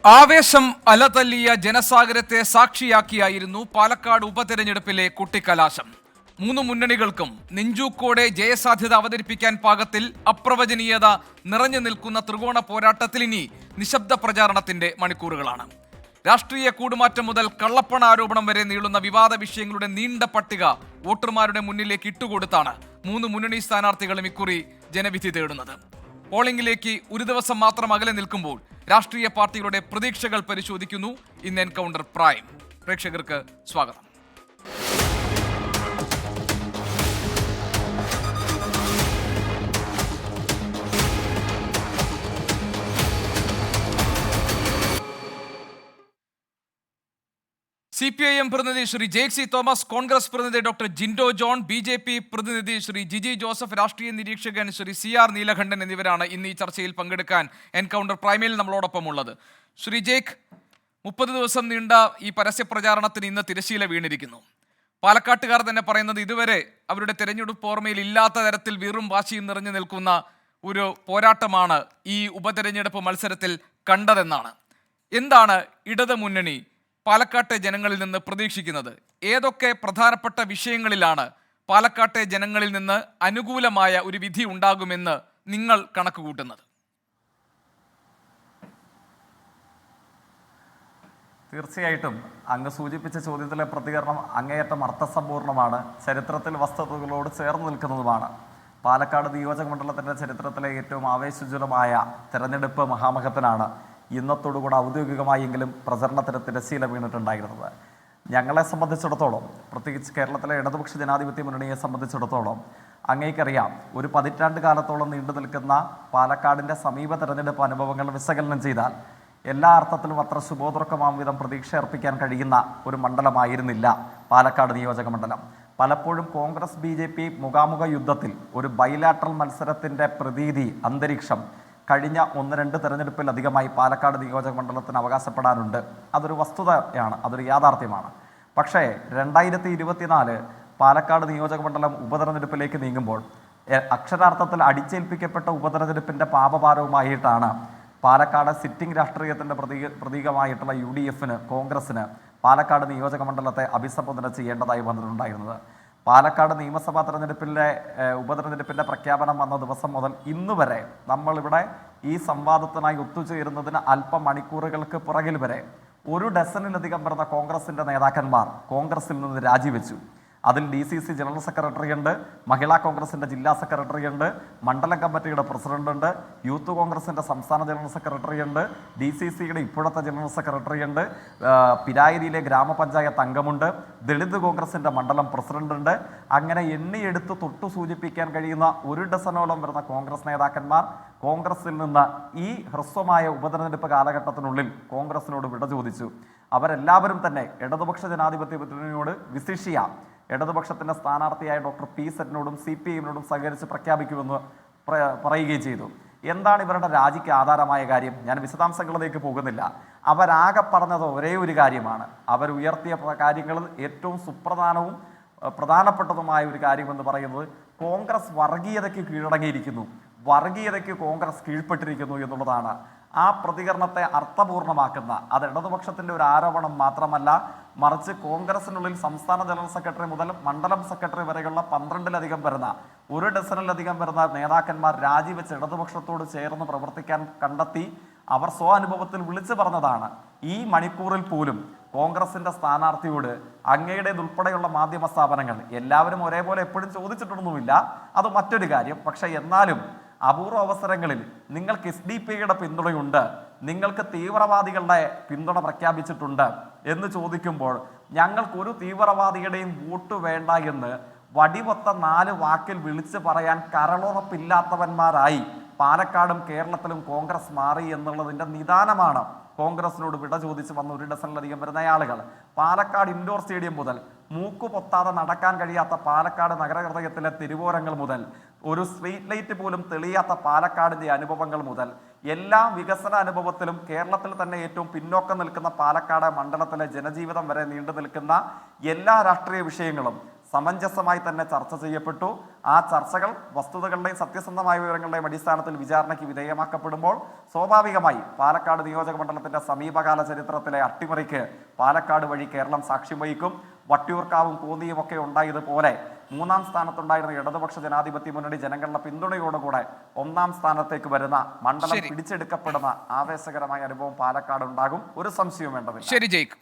ആവേശം അലതല്ലിയ ജനസാഗരത്തെ സാക്ഷിയാക്കിയായിരുന്നു പാലക്കാട് ഉപതെരഞ്ഞെടുപ്പിലെ കുട്ടിക്കലാശം. മൂന്ന് മുന്നണികൾക്കും നെഞ്ചൂക്കോടെ ജയസാധ്യത അവതരിപ്പിക്കാൻ പാകത്തിൽ അപ്രവചനീയത നിറഞ്ഞു നിൽക്കുന്ന ത്രികോണ പോരാട്ടത്തിൽ ഇനി നിശബ്ദ പ്രചാരണത്തിന്റെ മണിക്കൂറുകളാണ്. രാഷ്ട്രീയ കൂടുമാറ്റം മുതൽ കള്ളപ്പണ ആരോപണം വരെ നീളുന്ന വിവാദ വിഷയങ്ങളുടെ നീണ്ട പട്ടിക വോട്ടർമാരുടെ മുന്നിലേക്ക് ഇട്ടുകൊടുത്താണ് മൂന്ന് മുന്നണി സ്ഥാനാർത്ഥികളും ഇക്കുറി ജനവിധി തേടുന്നത്. പോളിംഗിലേക്ക് ഒരു ദിവസം മാത്രം അകലെ നിൽക്കുമ്പോൾ രാഷ്ട്രീയ പാർട്ടികളുടെ പ്രതീക്ഷകൾ പരിശോധിക്കുന്നു ഇന്ന് എൻകൗണ്ടർ പ്രൈം. പ്രേക്ഷകർക്ക് സ്വാഗതം. CPIM പ്രതിനിധി ശ്രീ ജേക്സി തോമസ്, കോൺഗ്രസ് പ്രതിനിധി ഡോക്ടർ ജിൻഡോ ജോൺ, BJP പ്രതിനിധി ശ്രീ ജിജി ജോസഫ്, രാഷ്ട്രീയ നിരീക്ഷകൻ ശ്രീ CR നീലകണ്ഠൻ എന്നിവരാണ് ഇന്ന് ഈ ചർച്ചയിൽ പങ്കെടുക്കാൻ എൻകൗണ്ടർ പ്രൈമിൽ നമ്മളോടൊപ്പം ഉള്ളത്. ശ്രീ ജേക്ക്, 30 ദിവസം നീണ്ട ഈ പരസ്യ പ്രചാരണത്തിന് ഇന്ന് തിരശീല വീണിരിക്കുന്നു. പാലക്കാട്ടുകാർ തന്നെ പറയുന്നത് ഇതുവരെ അവരുടെ തെരഞ്ഞെടുപ്പ് ഓർമ്മയിൽ ഇല്ലാത്ത തരത്തിൽ വീറും വാശിയും നിറഞ്ഞു നിൽക്കുന്ന ഒരു പോരാട്ടമാണ് ഈ ഉപതെരഞ്ഞെടുപ്പ് മത്സരത്തിൽ കണ്ടതെന്നാണ്. എന്താണ് ഇടത് മുന്നണി പാലക്കാട്ടെ ജനങ്ങളിൽ നിന്ന് പ്രതീക്ഷിക്കുന്നത്? ഏതൊക്കെ പ്രധാനപ്പെട്ട വിഷയങ്ങളിലാണ് പാലക്കാട്ടെ ജനങ്ങളിൽ നിന്ന് അനുകൂലമായ ഒരു വിധി ഉണ്ടാകുമെന്ന് നിങ്ങൾ കണക്ക് കൂട്ടുന്നത്? തീർച്ചയായിട്ടും അങ്ങ് സൂചിപ്പിച്ച ചോദ്യത്തിലെ പ്രതികരണം അങ്ങേയറ്റം അർത്ഥസമ്പൂർണ്ണമാണ്, ചരിത്രത്തിൽ വസ്തുതകളോട് ചേർന്ന് നിൽക്കുന്നതുമാണ്. പാലക്കാട് നിയോജക മണ്ഡലത്തിൻ്റെ ചരിത്രത്തിലെ ഏറ്റവും ആവേശോജ്വലമായ തെരഞ്ഞെടുപ്പ് മഹാമഹത്തിനാണ് ഇന്നത്തോടുകൂടെ ഔദ്യോഗികമായെങ്കിലും പ്രചരണത്തിന് തിരശ്ശീല വീണിട്ടുണ്ടായിരുന്നത്. ഞങ്ങളെ സംബന്ധിച്ചിടത്തോളം, പ്രത്യേകിച്ച് കേരളത്തിലെ ഇടതുപക്ഷ ജനാധിപത്യ മുന്നണിയെ സംബന്ധിച്ചിടത്തോളം, അങ്ങേക്കറിയാം, ഒരു പതിറ്റാണ്ട് കാലത്തോളം നീണ്ടു നിൽക്കുന്ന പാലക്കാടിൻ്റെ സമീപ തെരഞ്ഞെടുപ്പ് അനുഭവങ്ങൾ വിശകലനം ചെയ്താൽ എല്ലാ അർത്ഥത്തിലും അത്ര ശുഭോദർക്കമാം വിധം പ്രതീക്ഷ അർപ്പിക്കാൻ കഴിയുന്ന ഒരു മണ്ഡലമായിരുന്നില്ല പാലക്കാട് നിയോജക മണ്ഡലം. പലപ്പോഴും കോൺഗ്രസ് BJP മുഖാമുഖ യുദ്ധത്തിൽ ഒരു ബൈലാട്രൽ മത്സരത്തിൻ്റെ പ്രതീതി അന്തരീക്ഷം കഴിഞ്ഞ 1-2 തെരഞ്ഞെടുപ്പിലധികമായി പാലക്കാട് നിയോജക മണ്ഡലത്തിന് അവകാശപ്പെടാനുണ്ട്. അതൊരു വസ്തുതയാണ്, അതൊരു യാഥാർത്ഥ്യമാണ്. പക്ഷേ 2024 പാലക്കാട് നിയോജക മണ്ഡലം ഉപതെരഞ്ഞെടുപ്പിലേക്ക് നീങ്ങുമ്പോൾ അക്ഷരാർത്ഥത്തിൽ അടിച്ചേൽപ്പിക്കപ്പെട്ട ഉപതെരഞ്ഞെടുപ്പിൻ്റെ പാപഭാരവുമായിട്ടാണ് പാലക്കാട് സിറ്റിംഗ് രാഷ്ട്രീയത്തിൻ്റെ പ്രതീകമായിട്ടുള്ള UDFന്, കോൺഗ്രസ്സിന് പാലക്കാട് നിയോജക മണ്ഡലത്തെ അഭിസംബോധന ചെയ്യേണ്ടതായി വന്നിട്ടുണ്ടായിരുന്നത്. പാലക്കാട് നിയമസഭാ ഉപതെരഞ്ഞെടുപ്പിൻ്റെ പ്രഖ്യാപനം വന്ന ദിവസം മുതൽ ഇന്ന് വരെ നമ്മളിവിടെ ഈ സംവാദത്തിനായി ഒത്തുചേരുന്നതിന് അല്പം മണിക്കൂറുകൾക്ക് പുറകിൽ വരെ 1 ഡസനിലധികം വരുന്ന കോൺഗ്രസിൻ്റെ നേതാക്കന്മാർ കോൺഗ്രസിൽ നിന്ന് രാജിവെച്ചു. അതിൽ DCC ജനറൽ സെക്രട്ടറി ഉണ്ട്, മഹിളാ കോൺഗ്രസിൻ്റെ ജില്ലാ സെക്രട്ടറി ഉണ്ട്, മണ്ഡലം കമ്മിറ്റിയുടെ പ്രസിഡന്റ് ഉണ്ട്, യൂത്ത് കോൺഗ്രസിൻ്റെ സംസ്ഥാന ജനറൽ സെക്രട്ടറി ഉണ്ട്, DCCയുടെ ഇപ്പോഴത്തെ ജനറൽ സെക്രട്ടറി ഉണ്ട്, പിരായിരിയിലെ ഗ്രാമപഞ്ചായത്ത് അംഗമുണ്ട്, ദളിത് കോൺഗ്രസിൻ്റെ മണ്ഡലം പ്രസിഡന്റ് ഉണ്ട്. അങ്ങനെ എണ്ണിയെടുത്ത് തൊട്ടു സൂചിപ്പിക്കാൻ കഴിയുന്ന 1 ഡസനോളം വരുന്ന കോൺഗ്രസ് നേതാക്കന്മാർ കോൺഗ്രസിൽ നിന്ന് ഈ ഹ്രസ്വമായ ഉപതെരഞ്ഞെടുപ്പ് കാലഘട്ടത്തിനുള്ളിൽ കോൺഗ്രസിനോട് വിട ചോദിച്ചു. അവരെല്ലാവരും തന്നെ ഇടതുപക്ഷ ജനാധിപത്യ മുന്നണിയോട് വിശിഷ്യ ഇടതുപക്ഷത്തിൻ്റെ സ്ഥാനാർത്ഥിയായ ഡോക്ടർ P. സെറ്റിനോടും CPIMനോടും സഹകരിച്ച് പ്രഖ്യാപിക്കുമെന്ന് പറയുകയും ചെയ്തു. എന്താണ് ഇവരുടെ രാജിക്ക് ആധാരമായ കാര്യം? ഞാൻ വിശദാംശങ്ങളിലേക്ക് പോകുന്നില്ല. അവരാകെ പറഞ്ഞത് ഒരേ ഒരു കാര്യമാണ്. അവരുയർത്തിയ കാര്യങ്ങളിൽ ഏറ്റവും സുപ്രധാനവും പ്രധാനപ്പെട്ടതുമായ ഒരു കാര്യമെന്ന് പറയുന്നത് കോൺഗ്രസ് വർഗീയതയ്ക്ക് കീഴടങ്ങിയിരിക്കുന്നു, വർഗീയതയ്ക്ക് കോൺഗ്രസ് കീഴ്പ്പെട്ടിരിക്കുന്നു എന്നുള്ളതാണ്. ആ പ്രതികരണത്തെ അർത്ഥപൂർണമാക്കുന്ന, അത് ഇടതുപക്ഷത്തിൻ്റെ ഒരു ആരോപണം മാത്രമല്ല, മറിച്ച് കോൺഗ്രസിനുള്ളിൽ സംസ്ഥാന ജനറൽ സെക്രട്ടറി മുതൽ മണ്ഡലം സെക്രട്ടറി വരെയുള്ള 12-ലധികം വരുന്ന 1 ഡസനിലധികം വരുന്ന നേതാക്കന്മാർ രാജിവെച്ച് ഇടതുപക്ഷത്തോട് ചേർന്ന് പ്രവർത്തിക്കാൻ കണ്ടെത്തി. അവർ സ്വാനുഭവത്തിൽ വിളിച്ചു പറഞ്ഞതാണ്. ഈ മണിക്കൂറിൽ പോലും കോൺഗ്രസിൻ്റെ സ്ഥാനാർത്ഥിയോട് അങ്ങയുടേതുൾപ്പെടെയുള്ള മാധ്യമ സ്ഥാപനങ്ങൾ, എല്ലാവരും ഒരേപോലെ എപ്പോഴും ചോദിച്ചിട്ടൊന്നുമില്ല, അത് മറ്റൊരു കാര്യം. പക്ഷേ എന്നാലും അപൂർവ അവസരങ്ങളിൽ നിങ്ങൾക്ക് SDPIയുടെ പിന്തുണയുണ്ട്, നിങ്ങൾക്ക് തീവ്രവാദികളുടെ പിന്തുണ പ്രഖ്യാപിച്ചിട്ടുണ്ട് എന്ന് ചോദിക്കുമ്പോൾ ഞങ്ങൾക്കൊരു തീവ്രവാദിയുടെയും വോട്ട് വേണ്ട എന്ന് വടിവൊത്ത 4 വാക്കിൽ വിളിച്ചു പറയാൻ കരളുറപ്പില്ലാത്തവന്മാരായി പാലക്കാടും കേരളത്തിലും കോൺഗ്രസ് മാറി എന്നുള്ളതിൻ്റെ നിദാനമാണ് കോൺഗ്രസിനോട് വിട ചോദിച്ച് വന്ന 1 ഡസനിലധികം വരുന്ന ആളുകൾ. പാലക്കാട് ഇൻഡോർ സ്റ്റേഡിയം മുതൽ മൂക്കുപൊത്താതെ നടക്കാൻ കഴിയാത്ത പാലക്കാട് നഗരഹൃദയത്തിലെ തിരുവോരങ്ങൾ മുതൽ ഒരു സ്ട്രീറ്റ് ലൈറ്റ് പോലും തെളിയാത്ത പാലക്കാടിൻ്റെ അനുഭവങ്ങൾ മുതൽ എല്ലാ വികസന അനുഭവത്തിലും കേരളത്തിൽ തന്നെ ഏറ്റവും പിന്നോക്കം നിൽക്കുന്ന പാലക്കാട് മണ്ഡലത്തിലെ ജനജീവിതം വരെ നീണ്ടു നിൽക്കുന്ന എല്ലാ രാഷ്ട്രീയ വിഷയങ്ങളും സമഞ്ജസമായി തന്നെ ചർച്ച ചെയ്യപ്പെട്ടു. ആ ചർച്ചകൾ വസ്തുതകളുടെയും സത്യസന്ധമായ വിവരങ്ങളുടെയും അടിസ്ഥാനത്തിൽ വിചാരണയ്ക്ക് വിധേയമാക്കപ്പെടുമ്പോൾ സ്വാഭാവികമായി പാലക്കാട് നിയോജക മണ്ഡലത്തിന്റെ സമീപകാല ചരിത്രത്തിലെ അട്ടിമറിക്ക് പാലക്കാട് വഴി കേരളം സാക്ഷ്യം വഹിക്കും. വട്ടിയൂർക്കാവും കോന്നിയും ഒക്കെ ഉണ്ടായതുപോലെ 3-ാം സ്ഥാനത്തുണ്ടായിരുന്ന ഇടതുപക്ഷ ജനാധിപത്യ മുന്നണി ജനങ്ങളുടെ പിന്തുണയോടുകൂടെ 1-ാം സ്ഥാനത്തേക്ക് വരുന്ന മണ്ഡലം പിടിച്ചെടുക്കപ്പെടുന്ന ആവേശകരമായ അനുഭവം പാലക്കാട് ഉണ്ടാകും. ഒരു സംശയവും വേണ്ടതില്ല. ശരി ജയ്ക്ക്.